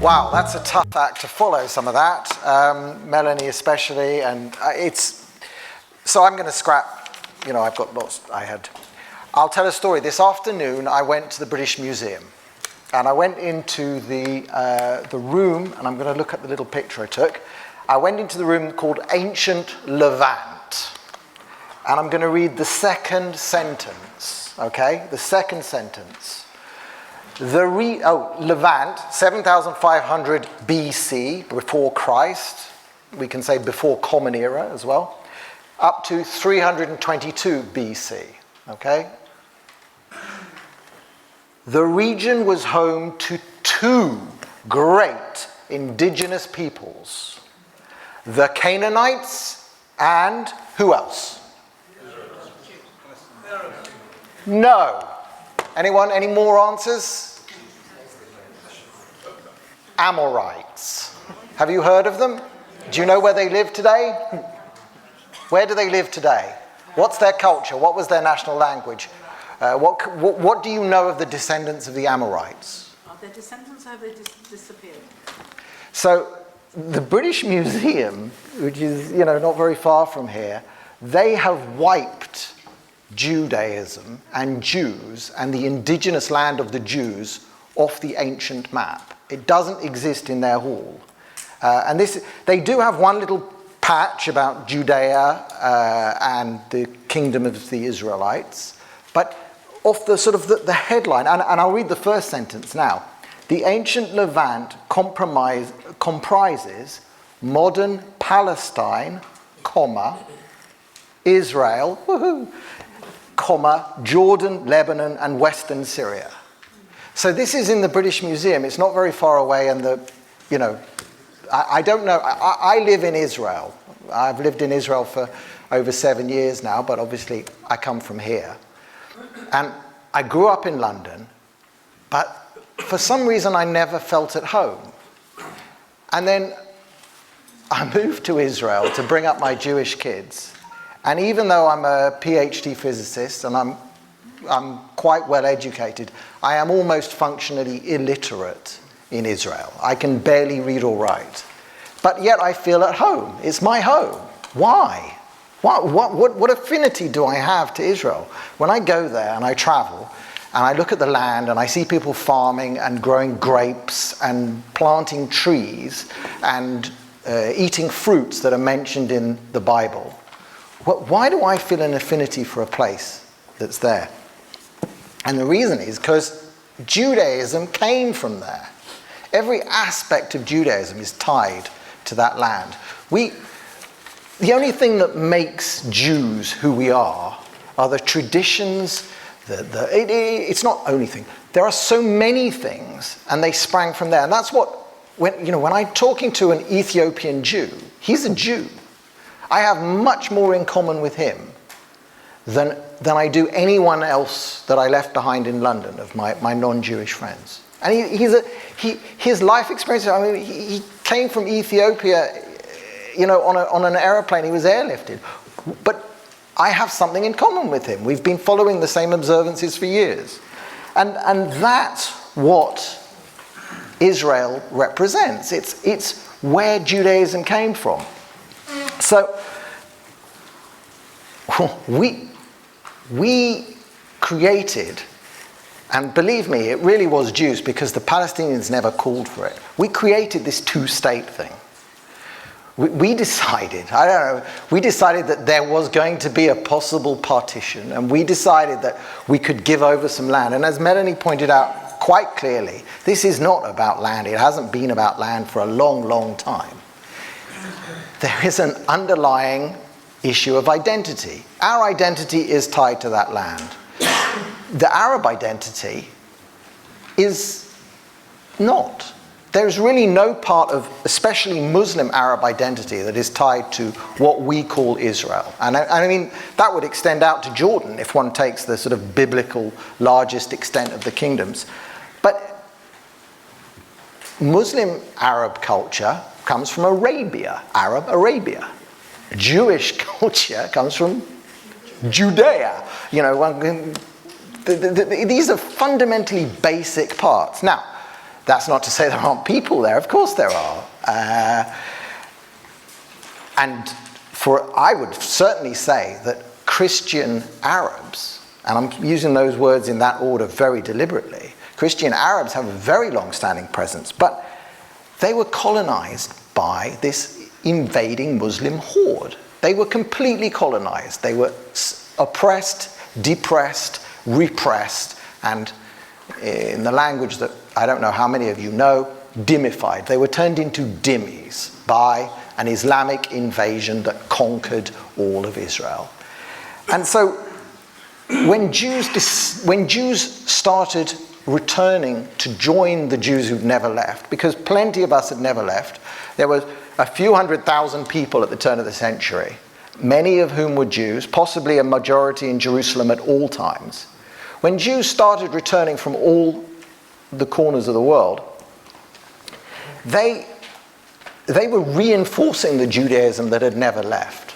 Wow, that's a tough act to follow, some of that, Melanie especially, and so I'm going to scrap, I've got lots, I'll tell a story. This afternoon I went to the British Museum, and I went into the room, and I'm going to look at the little picture I took. I went into the room called Ancient Levant, and I'm going to read the second sentence, okay? The second sentence. Levant, 7,500 BC, before Christ, we can say before Common Era as well, up to 322 BC, okay? The region was home to two great indigenous peoples, the Canaanites and who else? No. Anyone? Any more answers? Amorites. Have you heard of them? Do you know where they live today? Where do they live today? What's their culture? What was their national language? What do you know of the descendants of the Amorites? Are their descendants, have they disappeared? So the British Museum, which is not very far from here, they have wiped Judaism and Jews and the indigenous land of the Jews off the ancient map. It doesn't exist in their hall. And they do have one little patch about Judea and the kingdom of the Israelites, but off the sort of the headline, and I'll read the first sentence now. The ancient Levant comprises modern Palestine, Israel, Jordan, Lebanon, and Western Syria. So this is in the British Museum. It's not very far away, and I don't know. I live in Israel. I've lived in Israel for over 7 years now, but obviously I come from here. And I grew up in London, but for some reason I never felt at home. And then I moved to Israel to bring up my Jewish kids. And even though I'm a PhD physicist and I'm quite well educated, I am almost functionally illiterate in Israel. I can barely read or write. But yet I feel at home. It's my home. Why? What affinity do I have to Israel? When I go there and I travel and I look at the land and I see people farming and growing grapes and planting trees and eating fruits that are mentioned in the Bible, why do I feel an affinity for a place that's there? And the reason is because Judaism came from there. Every aspect of Judaism is tied to that land. The only thing that makes Jews who we are the traditions. It's not only thing. There are so many things, and they sprang from there. And that's what, when I'm talking to an Ethiopian Jew, he's a Jew. I have much more in common with him than I do anyone else that I left behind in London of my non-Jewish friends. And his life experience, he came from Ethiopia, on an aeroplane. He was airlifted. But I have something in common with him. We've been following the same observances for years. And that's what Israel represents. It's where Judaism came from. So we created, and believe me, it really was Jews because the Palestinians never called for it. We created this two-state thing. We decided that there was going to be a possible partition, and we decided that we could give over some land. And as Melanie pointed out quite clearly, this is not about land. It hasn't been about land for a long, long time. There is an underlying issue of identity. Our identity is tied to that land. The Arab identity is not. There's really no part of, especially Muslim Arab identity, that is tied to what we call Israel. And I mean, that would extend out to Jordan if one takes the sort of biblical largest extent of the kingdoms. But Muslim Arab culture comes from Arabia, Arab Arabia. Jewish culture comes from Judea. These are fundamentally basic parts. Now, that's not to say there aren't people there. Of course there are. I would certainly say that Christian Arabs, and I'm using those words in that order very deliberately, Christian Arabs have a very long-standing presence, but they were colonized by this invading Muslim horde. They were completely colonized. They were oppressed, depressed, repressed, and in the language that I don't know how many of you know, dhimmified. They were turned into dhimmis by an Islamic invasion that conquered all of Israel. And so when Jews started returning to join the Jews who'd never left, because plenty of us had never left, there were a few 100,000 people at the turn of the century, many of whom were Jews, possibly a majority in Jerusalem at all times. When Jews started returning from all the corners of the world, they were reinforcing the Judaism that had never left.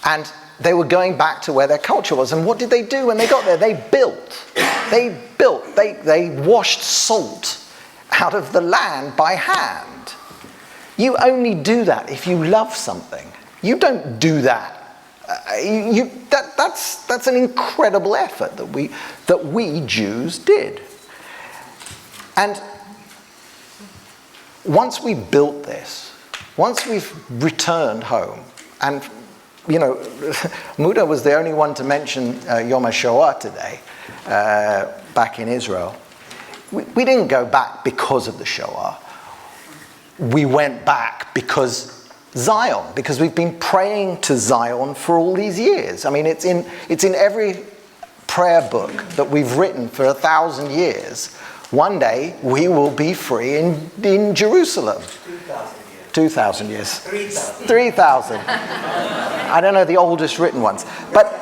And they were going back to where their culture was. And what did they do when they got there? They built. They washed salt out of the land by hand. You only do that if you love something. You don't do that. That's an incredible effort that we Jews did. And once we built this, once we've returned home, and Muda was the only one to mention Yom HaShoah today, back in Israel. We didn't go back because of the Shoah. We went back because we've been praying to Zion for all these years. I mean, it's in every prayer book that we've written for 1,000 years. One day we will be free in Jerusalem. 2,000 years. 3,000. I don't know the oldest written ones. But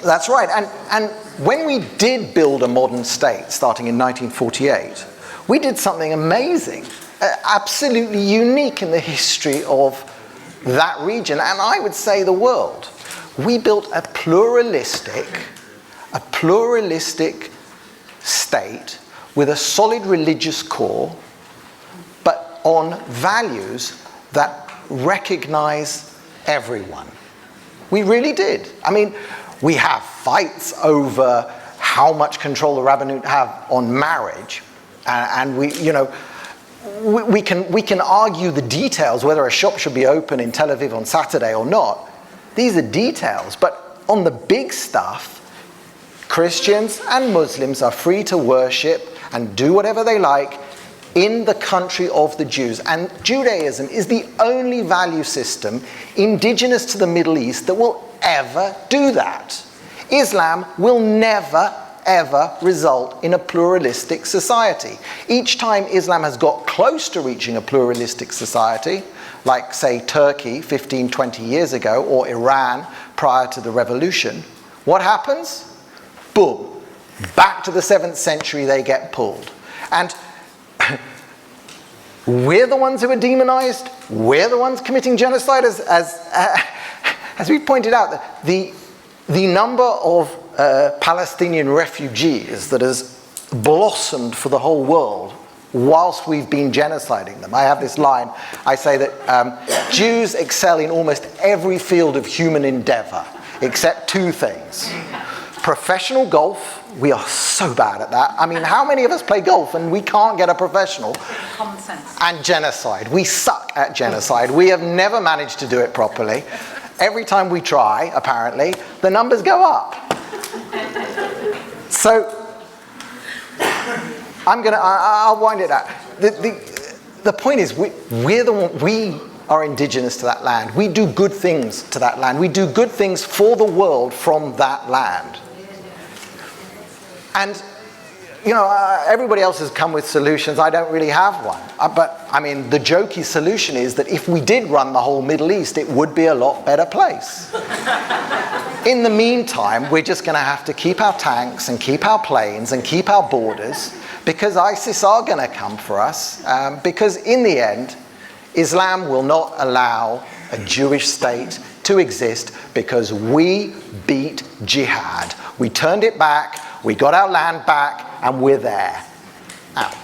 that's right. And when we did build a modern state, starting in 1948, we did something amazing, absolutely unique in the history of that region, and I would say the world. We built a pluralistic state with a solid religious core, but on values that recognize everyone. We really did. I mean, we have fights over how much control the rabbinate have on marriage, and we can argue the details, whether a shop should be open in Tel Aviv on Saturday or not. These are details, but on the big stuff, Christians and Muslims are free to worship and do whatever they like in the country of the Jews. And Judaism is the only value system indigenous to the Middle East that will ever do that. Islam will never, ever result in a pluralistic society. Each time Islam has got close to reaching a pluralistic society, like, say, Turkey 15, 20 years ago, or Iran prior to the revolution, what happens? Boom. Back to the 7th century they get pulled. And we're the ones who are demonized. We're the ones committing genocide. As we pointed out, the number of Palestinian refugees that has blossomed for the whole world whilst we've been genociding them. I have this line. I say that Jews excel in almost every field of human endeavor, except two things. Professional golf, we are so bad at that. I mean, how many of us play golf and we can't get a professional? Common sense. And genocide. We suck at genocide. We have never managed to do it properly. Every time we try, apparently, the numbers go up. So, I'll wind it out. The point is, we are indigenous to that land. We do good things to that land. We do good things for the world from that land. And, everybody else has come with solutions. I don't really have one. But, I mean, the jokey solution is that if we did run the whole Middle East, it would be a lot better place. In the meantime, we're just going to have to keep our tanks and keep our planes and keep our borders, because ISIS are going to come for us. Because in the end, Islam will not allow a Jewish state to exist because we beat jihad. We turned it back, we got our land back, and we're there. Out.